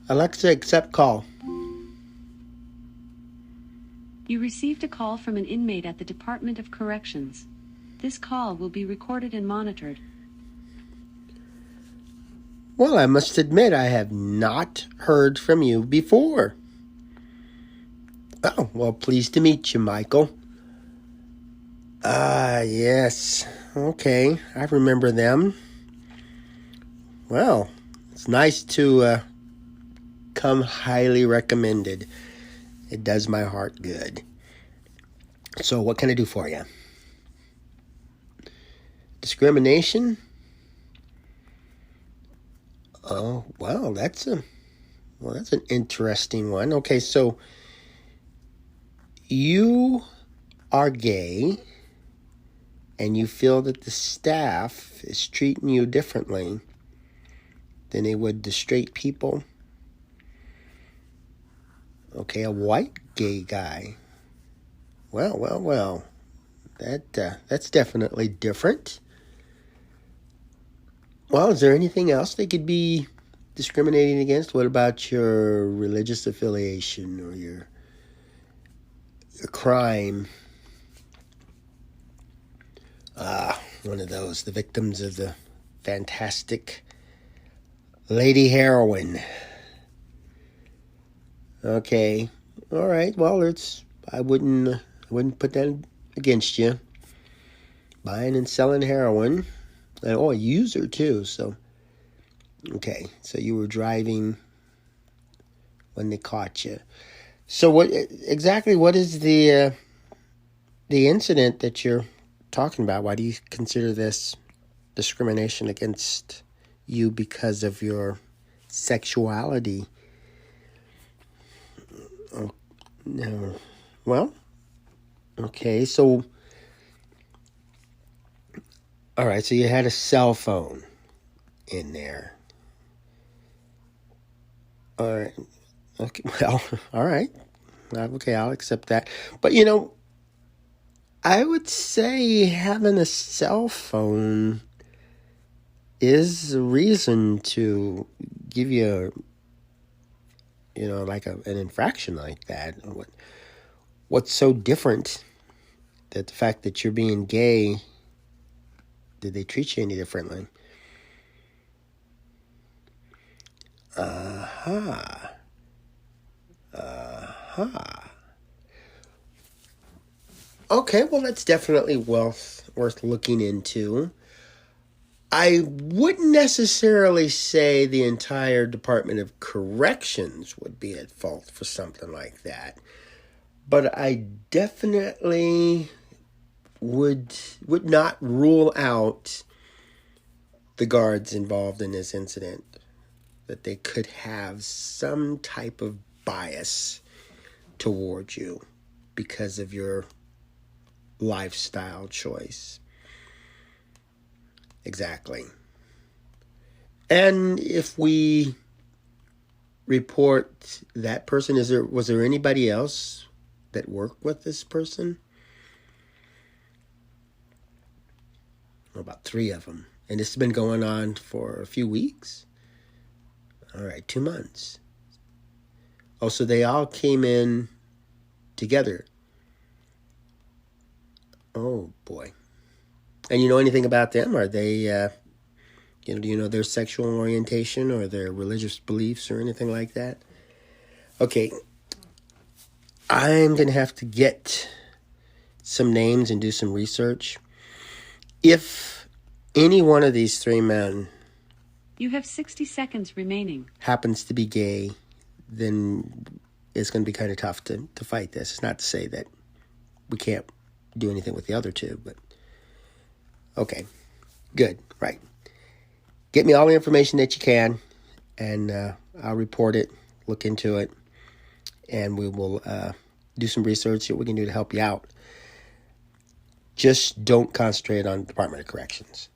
Alexa, accept call. You received a call from an inmate at the Department of Corrections. This call will be recorded and monitored. Well, I must admit I have not heard from you before. Oh, well, pleased to meet you, Michael. Yes. Okay, I remember them. Well, it's nice to come highly recommended. It does my heart good. So what can I do for you? Discrimination? Oh, well, that's an interesting one. Okay, so you are gay and you feel that the staff is treating you differently than they would the straight people. Okay, a white gay guy. Well. That's definitely different. Well, is there anything else they could be discriminating against? What about your religious affiliation or your crime? One of those, the victims of the fantastic Lady Heroin. Okay, all right. Well, I wouldn't put that against you. Buying and selling heroin, and a user too. So, okay. So you were driving when they caught you. So what is the incident that you're talking about? Why do you consider this discrimination against you because of your sexuality? Oh, no. Well, okay, so, all right, so you had a cell phone in there. All right, okay, well, all right, okay, I'll accept that. But, I would say having a cell phone is a reason to give you an infraction like that. What's so different that the fact that you're being gay, did they treat you any differently? Okay, well, that's definitely worth looking into. I wouldn't necessarily say the entire Department of Corrections would be at fault for something like that. But I definitely would not rule out the guards involved in this incident, that they could have some type of bias towards you because of your lifestyle choice. Exactly. And if we report that person, was there anybody else that worked with this person? About 3 of them. And this has been going on for a few weeks? All right, 2 months. Oh, so they all came in together. Oh, boy. And you know anything about them? Are they, do you know their sexual orientation or their religious beliefs or anything like that? Okay. I'm going to have to get some names and do some research. If any one of these 3 men... You have 60 seconds remaining. ...happens to be gay, then it's going to be kind of tough to fight this. It's not to say that we can't do anything with the other 2, but... Okay, good, right. Get me all the information that you can, and I'll report it, look into it, and we will do some research, see what we can do to help you out. Just don't concentrate on the Department of Corrections.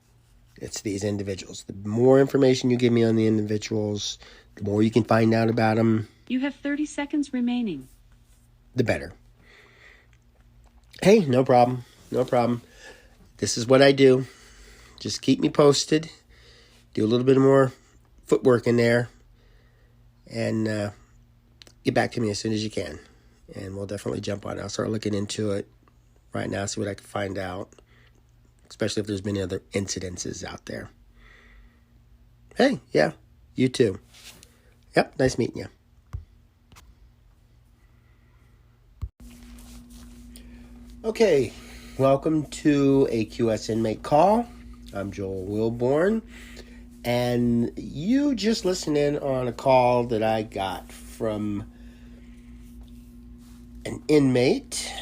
It's these individuals. The more information you give me on the individuals, the more you can find out about them. You have 30 seconds remaining. The better. Hey, no problem. This is what I do. Just keep me posted. Do a little bit more footwork in there. and get back to me as soon as you can. And we'll definitely jump on it. I'll start looking into it right now, see what I can find out, especially if there's been other incidences out there. Hey, yeah, you too. Yep, nice meeting you. Okay, welcome to AQS Inmate Call. I'm Joel Wilborn, and you just listened in on a call that I got from an inmate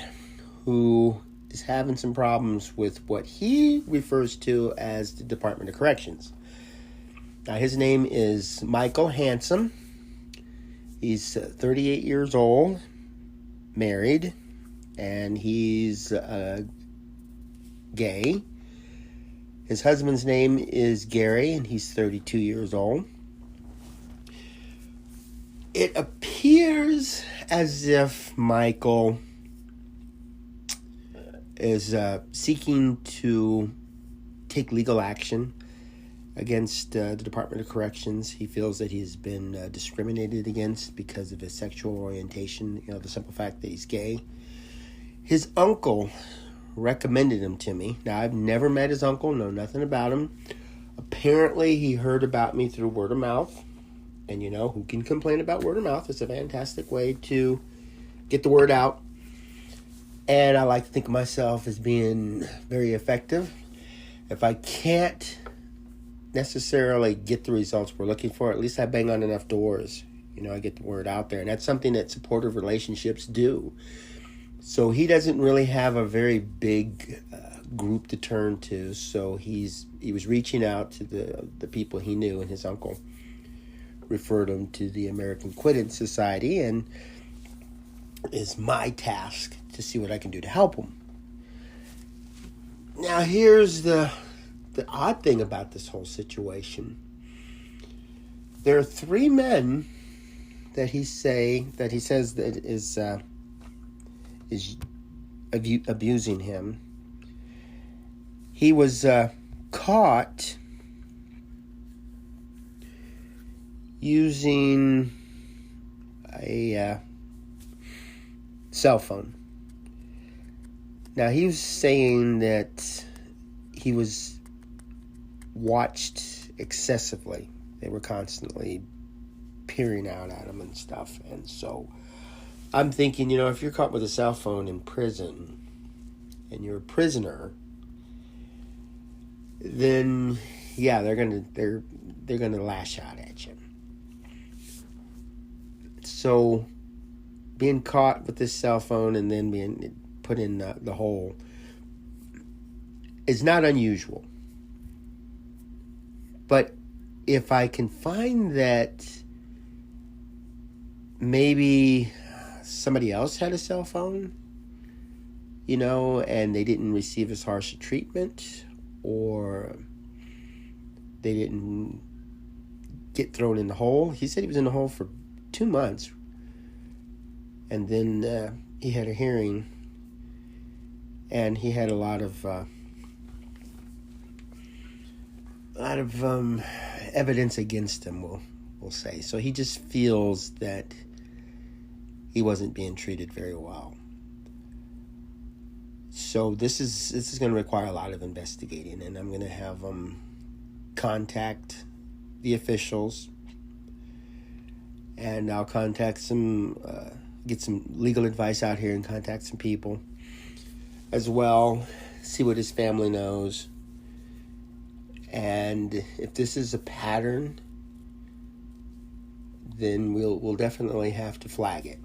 who is having some problems with what he refers to as the Department of Corrections. Now, his name is Michael Handsome. He's 38 years old, married, and he's gay. His husband's name is Gary, and he's 32 years old. It appears as if Michael is seeking to take legal action against the Department of Corrections. He feels that he's been discriminated against because of his sexual orientation, the simple fact that he's gay. His uncle recommended him to me. Now, I've never met his uncle, know nothing about him. Apparently, he heard about me through word of mouth. And who can complain about word of mouth? It's a fantastic way to get the word out. And I like to think of myself as being very effective. If I can't necessarily get the results we're looking for, at least I bang on enough doors. I get the word out there. And that's something that supportive relationships do. So he doesn't really have a very big group to turn to. So he was reaching out to the people he knew, and his uncle referred him to the American Quitting Society, and it's my task to see what I can do to help him. Now, here's the odd thing about this whole situation. There are 3 men that he says that is abusing him. He was caught using a cell phone. Now, he was saying that he was watched excessively. They were constantly peering out at him and stuff. And so I'm thinking, if you're caught with a cell phone in prison and you're a prisoner, then yeah, they're gonna lash out at you. So being caught with this cell phone and then being put in the hole is not unusual. But if I can find that maybe somebody else had a cell phone, and they didn't receive as harsh a treatment, or they didn't get thrown in the hole. He said he was in the hole for 2 months, and then he had a hearing, and he had a lot of evidence against him, we'll say. So he just feels that he wasn't being treated very well. So this is going to require a lot of investigating, and I'm going to have them contact the officials, and I'll contact some, get some legal advice out here and contact some people as well, see what his family knows. And if this is a pattern, then we'll definitely have to flag it.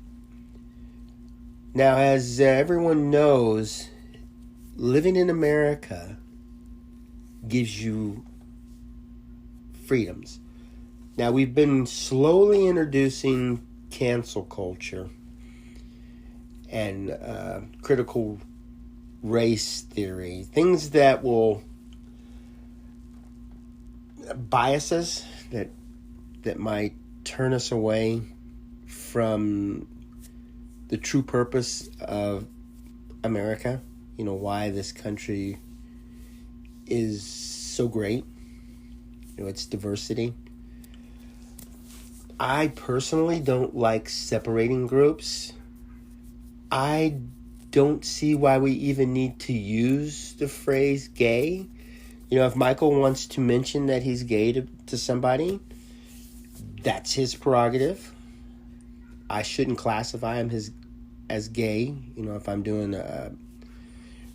Now, as everyone knows, living in America gives you freedoms. Now, we've been slowly introducing cancel culture and critical race theory, things that will bias us, that might turn us away from the true purpose of America, why this country is so great, its diversity. I personally don't like separating groups. I don't see why we even need to use the phrase gay. If Michael wants to mention that he's gay to somebody, that's his prerogative. I shouldn't classify him as gay, if I'm doing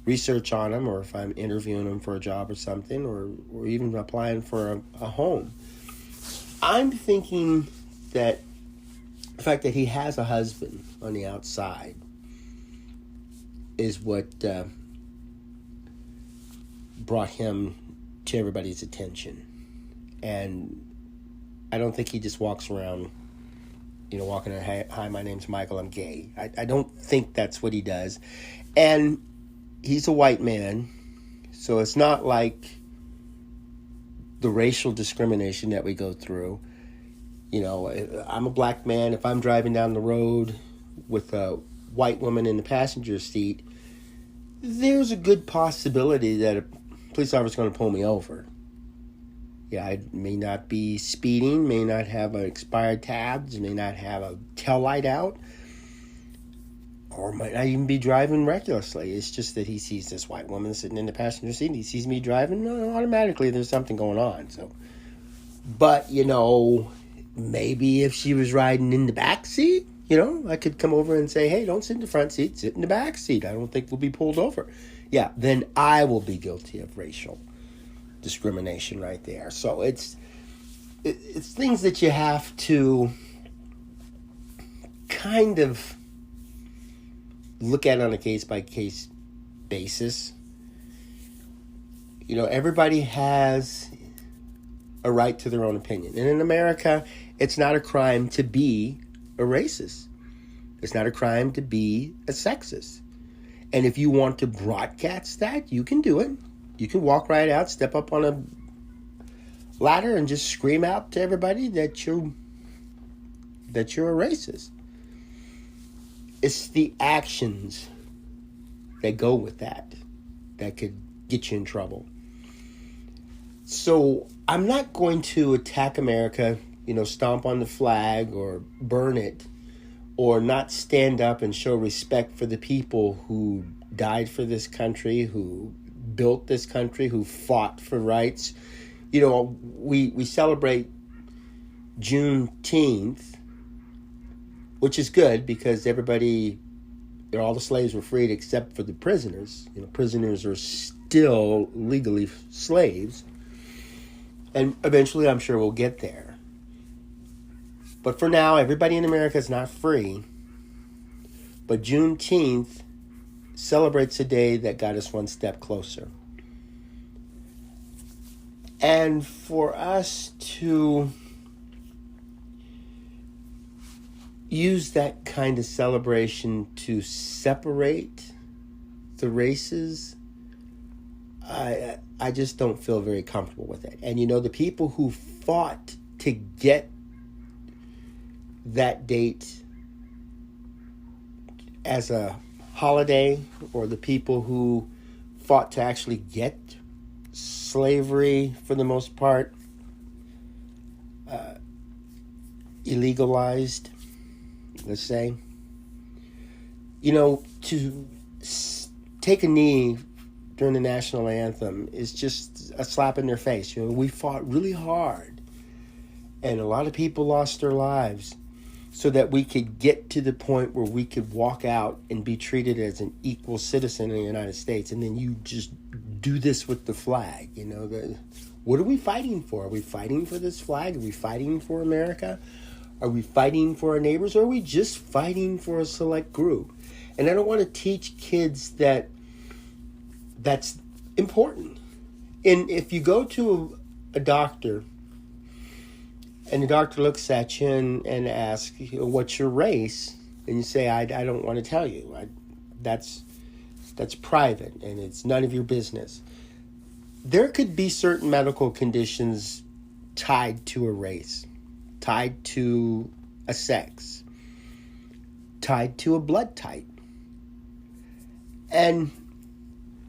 research on him, or if I'm interviewing him for a job or something, or even applying for a home. I'm thinking that the fact that he has a husband on the outside is what brought him to everybody's attention. And I don't think he just walks around, walking around, hi, my name's Michael, I'm gay. I don't think that's what he does. And he's a white man, so it's not like the racial discrimination that we go through. I'm a black man. If I'm driving down the road with a white woman in the passenger seat, there's a good possibility that a police officer is going to pull me over. Yeah, I may not be speeding, may not have expired tabs, may not have a tail light out, or might not even be driving recklessly. It's just that he sees this white woman sitting in the passenger seat, and he sees me driving, automatically there's something going on. So, but, maybe if she was riding in the back seat, I could come over and say, hey, don't sit in the front seat, sit in the back seat. I don't think we'll be pulled over. Yeah, then I will be guilty of racial discrimination right there. So it's things that you have to kind of look at on a case-by-case basis. Everybody has a right to their own opinion. And in America, it's not a crime to be a racist. It's not a crime to be a sexist. And if you want to broadcast that, you can do it. You can walk right out, step up on a ladder, and just scream out to everybody that you're a racist. It's the actions that go with that could get you in trouble. So I'm not going to attack America, stomp on the flag or burn it, or not stand up and show respect for the people who died for this country, who built this country, who fought for rights. We celebrate Juneteenth, which is good because all the slaves were freed except for the prisoners. Prisoners are still legally slaves. And eventually, I'm sure we'll get there. But for now, everybody in America is not free. But Juneteenth celebrates a day that got us one step closer. And for us to use that kind of celebration to separate the races, I just don't feel very comfortable with it. And the people who fought to get that date as a holiday, or the people who fought to actually get slavery, for the most part, illegalized, let's say, to take a knee during the national anthem is just a slap in their face. We fought really hard, and a lot of people lost their lives so that we could get to the point where we could walk out and be treated as an equal citizen in the United States. And then you just do this with the flag. What are we fighting for? Are we fighting for this flag? Are we fighting for America? Are we fighting for our neighbors? Or are we just fighting for a select group? And I don't want to teach kids that that's important. And if you go to a doctor, and the doctor looks at you and asks, what's your race? And you say, I don't want to tell you. That's private, and it's none of your business. There could be certain medical conditions tied to a race, tied to a sex, tied to a blood type. And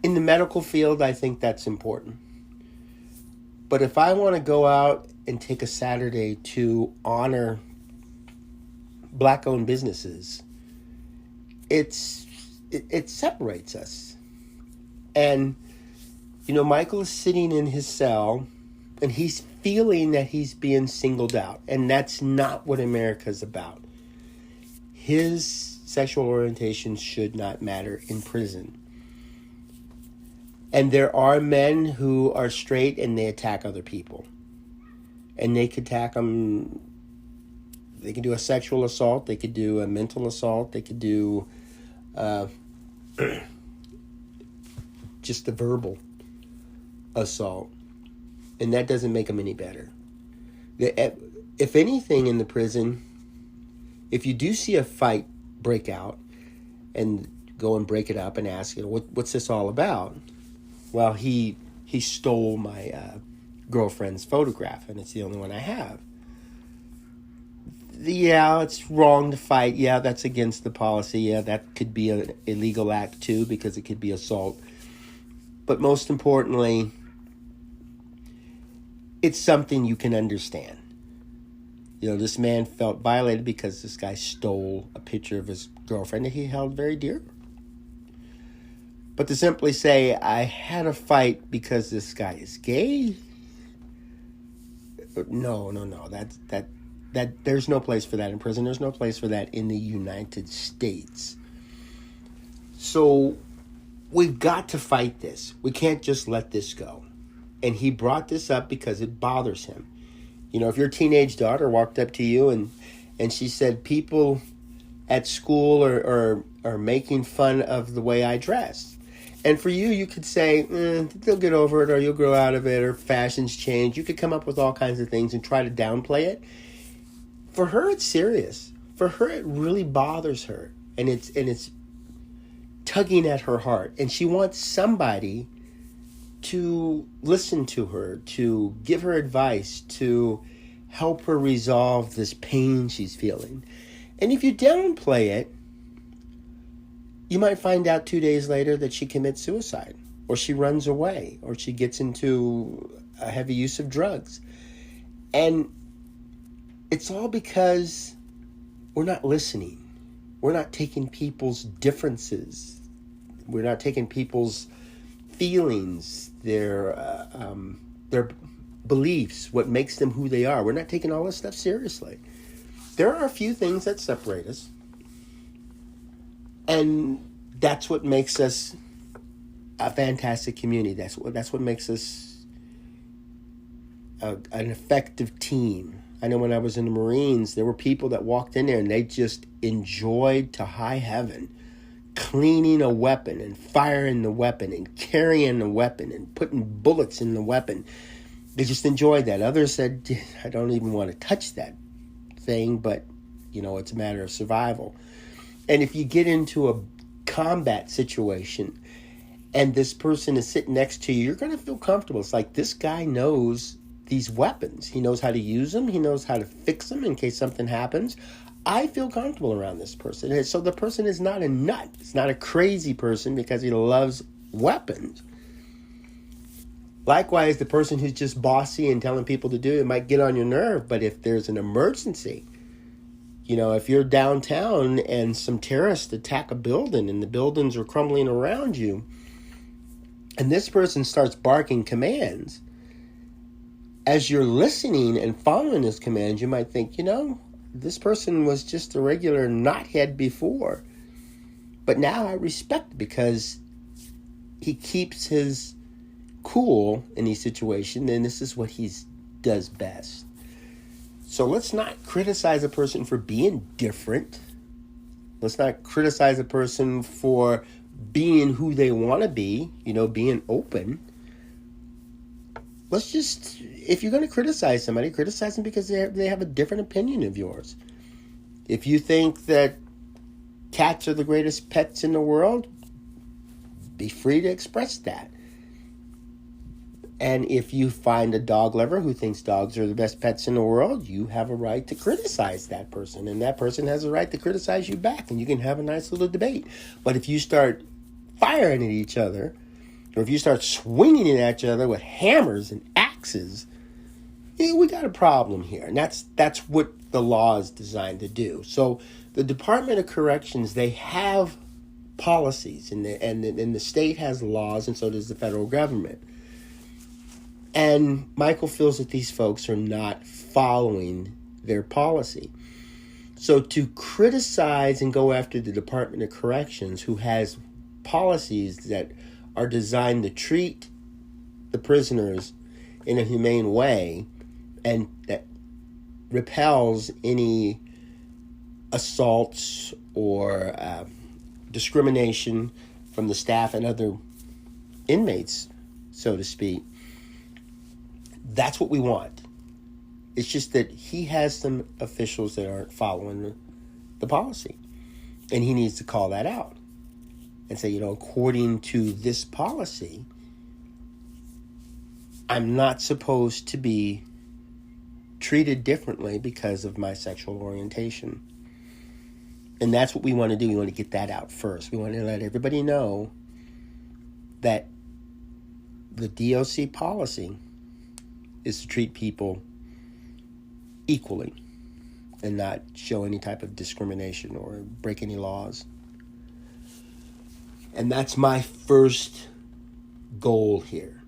in the medical field, I think that's important. But if I want to go out and take a Saturday to honor black-owned businesses, it separates us. And, Michael is sitting in his cell, and he's feeling that he's being singled out. And that's not what America's about. His sexual orientation should not matter in prison. And there are men who are straight and they attack other people. And they could attack them. They could do a sexual assault. They could do a mental assault. They could do just a verbal assault. And that doesn't make them any better. If anything in the prison, if you do see a fight break out and go and break it up and ask, what's this all about? Well, he stole my girlfriend's photograph, and it's the only one I have. Yeah, it's wrong to fight. Yeah, that's against the policy. Yeah, that could be an illegal act too, because it could be assault. But most importantly, it's something you can understand. This man felt violated because this guy stole a picture of his girlfriend that he held very dear. But to simply say, I had a fight because this guy is gay, no. That there's no place for that in prison. There's no place for that in the United States. So we've got to fight this. We can't just let this go. And he brought this up because it bothers him. If your teenage daughter walked up to you and she said, people at school are making fun of the way I dress. And for you could say, they'll get over it, or you'll grow out of it, or fashions change. You could come up with all kinds of things and try to downplay it. For her, it's serious. For her, it really bothers her. And it's tugging at her heart. And she wants somebody to listen to her, to give her advice, to help her resolve this pain she's feeling. And if you downplay it, you might find out 2 days later that she commits suicide, or she runs away, or she gets into a heavy use of drugs. And it's all because we're not listening. We're not taking people's differences. We're not taking people's feelings, their beliefs, what makes them who they are. We're not taking all this stuff seriously. There are a few things that separate us. And that's what makes us a fantastic community. That's what makes us an effective team. I know when I was in the Marines, there were people that walked in there and they just enjoyed to high heaven cleaning a weapon and firing the weapon and carrying the weapon and putting bullets in the weapon. They just enjoyed that. Others said, I don't even want to touch that thing, but, it's a matter of survival. And if you get into a combat situation and this person is sitting next to you, you're going to feel comfortable. It's like this guy knows these weapons. He knows how to use them. He knows how to fix them in case something happens. I feel comfortable around this person. And so the person is not a nut. It's not a crazy person because he loves weapons. Likewise, the person who's just bossy and telling people to do it might get on your nerve. But if there's an emergency, if you're downtown and some terrorists attack a building and the buildings are crumbling around you, and this person starts barking commands, as you're listening and following his commands, you might think, this person was just a regular knothead before. But now I respect because he keeps his cool in these situations, and this is what he does best. So let's not criticize a person for being different. Let's not criticize a person for being who they want to be, being open. Let's just, if you're going to criticize somebody, criticize them because they have a different opinion of yours. If you think that cats are the greatest pets in the world, be free to express that. And if you find a dog lover who thinks dogs are the best pets in the world, you have a right to criticize that person. And that person has a right to criticize you back. And you can have a nice little debate. But if you start firing at each other, or if you start swinging it at each other with hammers and axes, we got a problem here. And that's what the law is designed to do. So the Department of Corrections, they have policies, and the state has laws, and so does the federal government. And Michael feels that these folks are not following their policy. So to criticize and go after the Department of Corrections, who has policies that are designed to treat the prisoners in a humane way and that repels any assaults or discrimination from the staff and other inmates, so to speak, that's what we want. It's just that he has some officials that aren't following the policy. And he needs to call that out and say, according to this policy, I'm not supposed to be treated differently because of my sexual orientation. And that's what we want to do. We want to get that out first. We want to let everybody know that the D.O.C. policy is to treat people equally and not show any type of discrimination or break any laws. And that's my first goal here,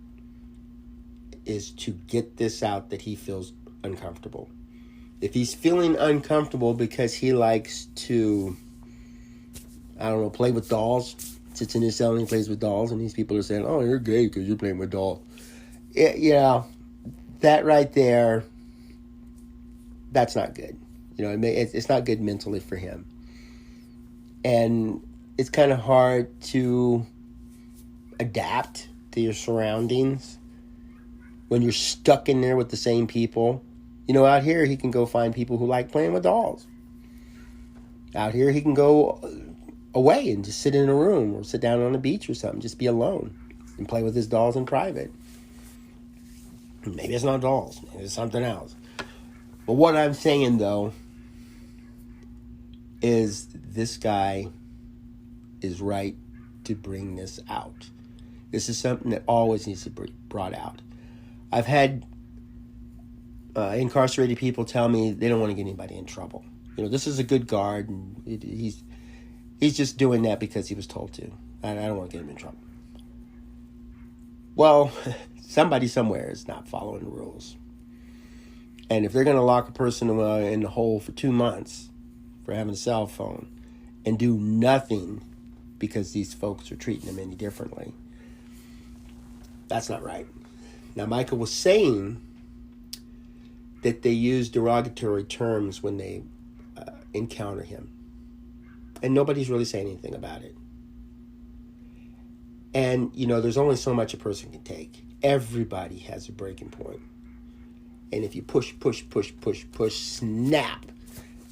is to get this out that he feels uncomfortable. If he's feeling uncomfortable because he likes to, play with dolls, sits in his cell and he plays with dolls, and these people are saying, oh, you're gay because you're playing with dolls. Yeah, that right there, that's not good. It's not good mentally for him. And it's kind of hard to adapt to your surroundings when you're stuck in there with the same people. Out here, he can go find people who like playing with dolls. Out here, he can go away and just sit in a room or sit down on a beach or something, just be alone and play with his dolls in private. Maybe it's not dolls. Maybe it's something else. But what I'm saying, though, is this guy is right to bring this out. This is something that always needs to be brought out. I've had incarcerated people tell me they don't want to get anybody in trouble. This is a good guard, and he's just doing that because he was told to. I don't want to get him in trouble. Well, somebody somewhere is not following the rules. And if they're going to lock a person in the hole for 2 months for having a cell phone and do nothing because these folks are treating them any differently, that's not right. Now, Michael was saying that they use derogatory terms when they encounter him. And nobody's really saying anything about it. And, there's only so much a person can take. Everybody has a breaking point. And if you push, snap.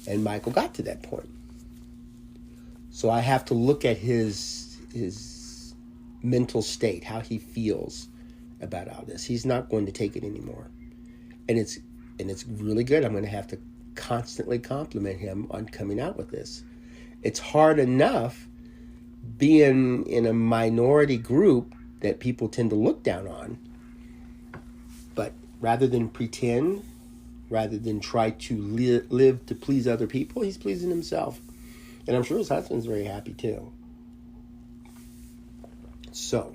And Michael got to that point. So I have to look at his mental state, how he feels about all this. He's not going to take it anymore. And it's really good. I'm going to have to constantly compliment him on coming out with this. It's hard enough being in a minority group that people tend to look down on. But rather than pretend, rather than try to live to please other people, he's pleasing himself. And I'm sure his husband's very happy too. So,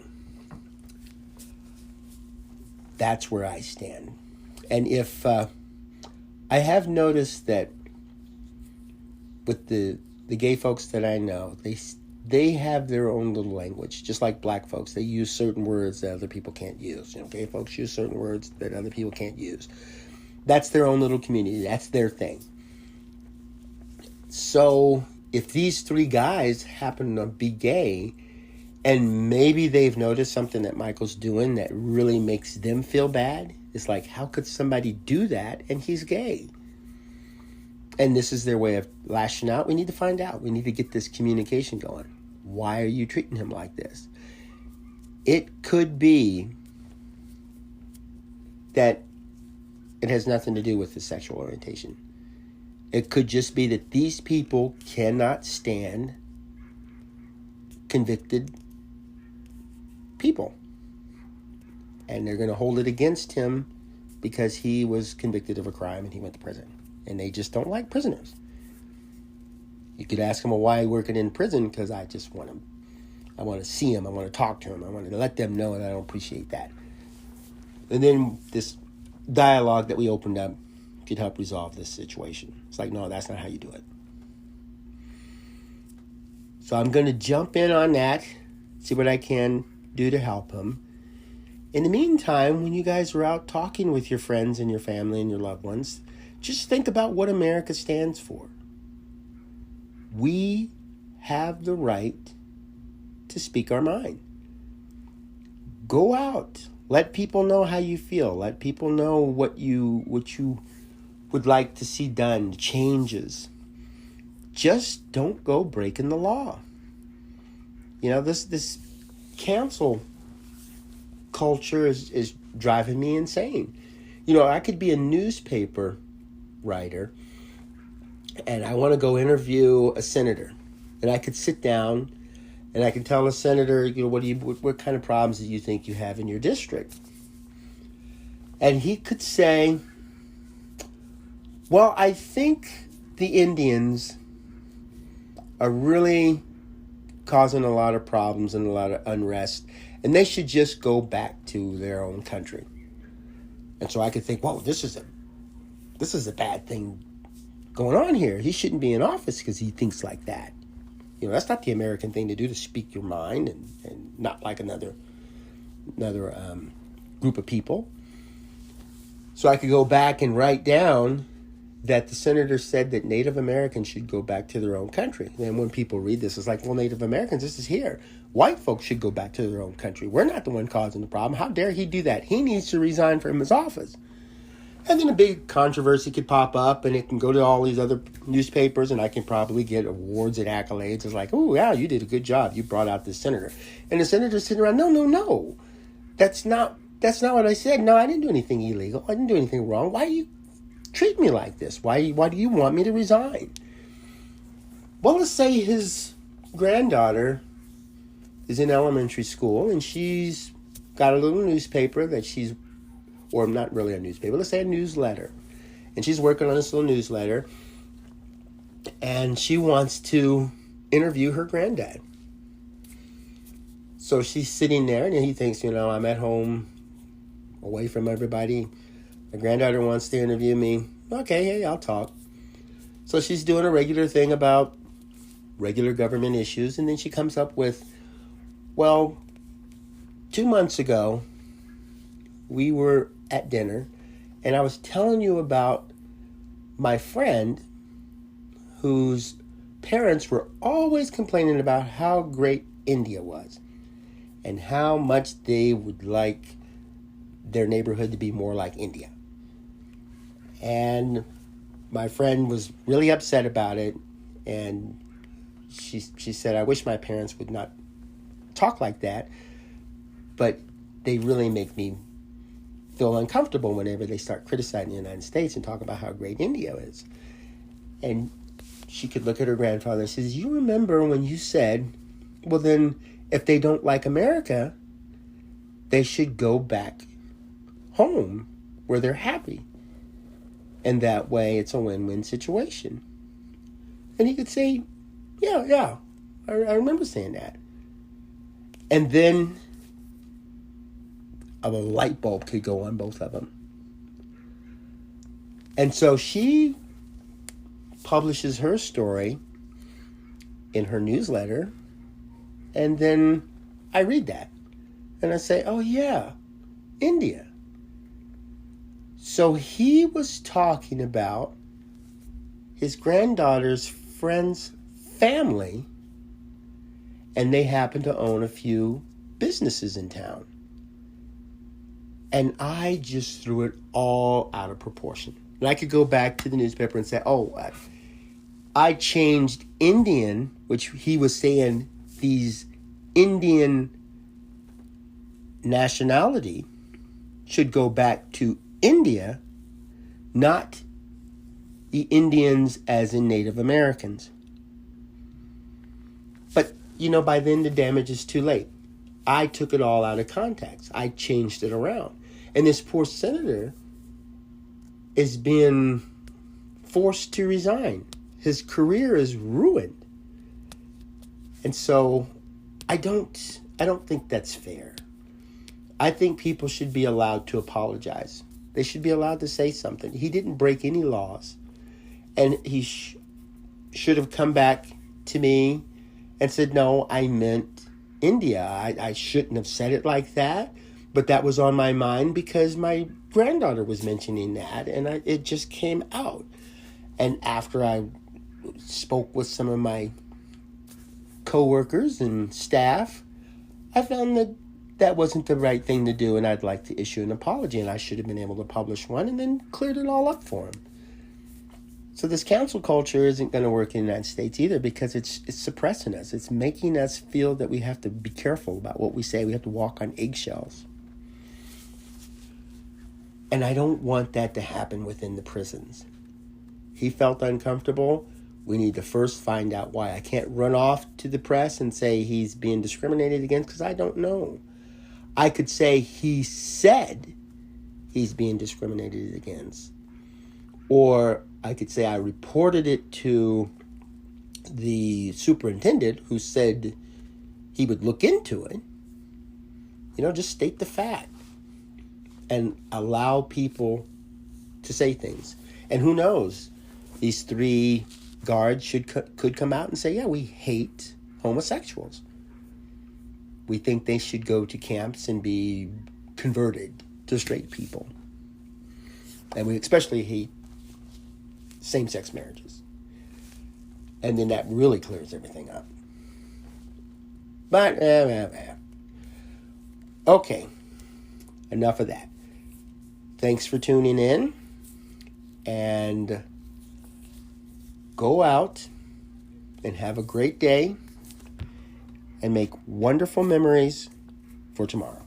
that's where I stand. And if I have noticed that with the gay folks that I know, they have their own little language, just like black folks. They use certain words that other people can't use. Gay folks use certain words that other people can't use. That's their own little community. That's their thing. So if these three guys happen to be gay, and maybe they've noticed something that Michael's doing that really makes them feel bad, it's like, how could somebody do that and he's gay? And this is their way of lashing out. We need to find out. We need to get this communication going. Why are you treating him like this? It could be that it has nothing to do with his sexual orientation. It could just be that these people cannot stand convicted people. And they're going to hold it against him because he was convicted of a crime and he went to prison. and they just don't like prisoners. You could ask them, well, why are you working in prison? Because I just want to, I want to see them. I want to talk to them. I want to let them know that I don't appreciate that. And then this dialogue that we opened up could help resolve this situation. It's like, no, that's not how you do it. So I'm going to jump in on that, see what I can do to help him. In the meantime, when you guys are out talking with your friends and your family and your loved ones, just think about what America stands for. We have the right to speak our mind. Go out. Let people know how you feel. Let people know what you would like to see done, changes. Just don't go breaking the law. You know, this cancel culture is driving me insane. You know, I could be a newspaper writer and I want to go interview a senator, and I could sit down and I could tell a senator, you know, what kind of problems do you think you have in your district? And he could say, well, I think the Indians are really causing a lot of problems and a lot of unrest, and they should just go back to their own country. And so I could think, whoa, this is a bad thing going on here. He shouldn't be in office because he thinks like that. You know, that's not the American thing to do, to speak your mind and not like another group of people. So I could go back and write down that the senator said that Native Americans should go back to their own country. And when people read this, it's like, well, Native Americans, this is here. White folks should go back to their own country. We're not the one causing the problem. How dare he do that? He needs to resign from his office. And then a big controversy could pop up, and it can go to all these other newspapers, and I can probably get awards and accolades. It's like, oh, yeah, you did a good job. You brought out this senator. And the senator's sitting around, no. That's not what I said. No, I didn't do anything illegal. I didn't do anything wrong. Why do you treat me like this? Why do you want me to resign? Well, let's say his granddaughter is in elementary school, and she's got a little newspaper that she's, or not really a newspaper, let's say a newsletter. And she's working on this little newsletter, and she wants to interview her granddad. So she's sitting there, and he thinks, you know, I'm at home, away from everybody. My granddaughter wants to interview me. Okay, hey, I'll talk. So she's doing a regular thing about regular government issues, and then she comes up with, well, 2 months ago, we were at dinner, and I was telling you about my friend whose parents were always complaining about how great India was and how much they would like their neighborhood to be more like India. And my friend was really upset about it, and she said, I wish my parents would not talk like that, but they really make me feel uncomfortable whenever they start criticizing the United States and talk about how great India is. And she could look at her grandfather and says, you remember when you said, well then, if they don't like America, they should go back home where they're happy. And that way it's a win-win situation. And he could say, yeah, I remember saying that. And then a light bulb could go on both of them. And so she publishes her story in her newsletter, and then I read that. And I say, oh yeah, India. So he was talking about his granddaughter's friend's family, and they happen to own a few businesses in town. And I just threw it all out of proportion. And I could go back to the newspaper and say, oh, I changed Indian, which he was saying these Indian nationality should go back to India, not the Indians as in Native Americans. But, you know, by then the damage is too late. I took it all out of context. I changed it around. And this poor senator is being forced to resign. His career is ruined. And so I don't think that's fair. I think people should be allowed to apologize. They should be allowed to say something. He didn't break any laws. And he should have come back to me and said, no, I meant India. I shouldn't have said it like that. But that was on my mind because my granddaughter was mentioning that. And it just came out. And after I spoke with some of my coworkers and staff, I found that wasn't the right thing to do, and I'd like to issue an apology, and I should have been able to publish one and then cleared it all up for him. So this cancel culture isn't going to work in the United States either, because it's suppressing us. It's making us feel that we have to be careful about what we say. We have to walk on eggshells. And I don't want that to happen within the prisons. He felt uncomfortable. We need to first find out why. I can't run off to the press and say he's being discriminated against because I don't know. I could say he said he's being discriminated against. Or I could say I reported it to the superintendent who said he would look into it. Just state the fact and allow people to say things. And who knows? These 3 guards could come out and say, yeah, we hate homosexuals. We think they should go to camps and be converted to straight people. And we especially hate same-sex marriages. And then that really clears everything up. But, okay. Enough of that. Thanks for tuning in. And go out and have a great day and make wonderful memories for tomorrow.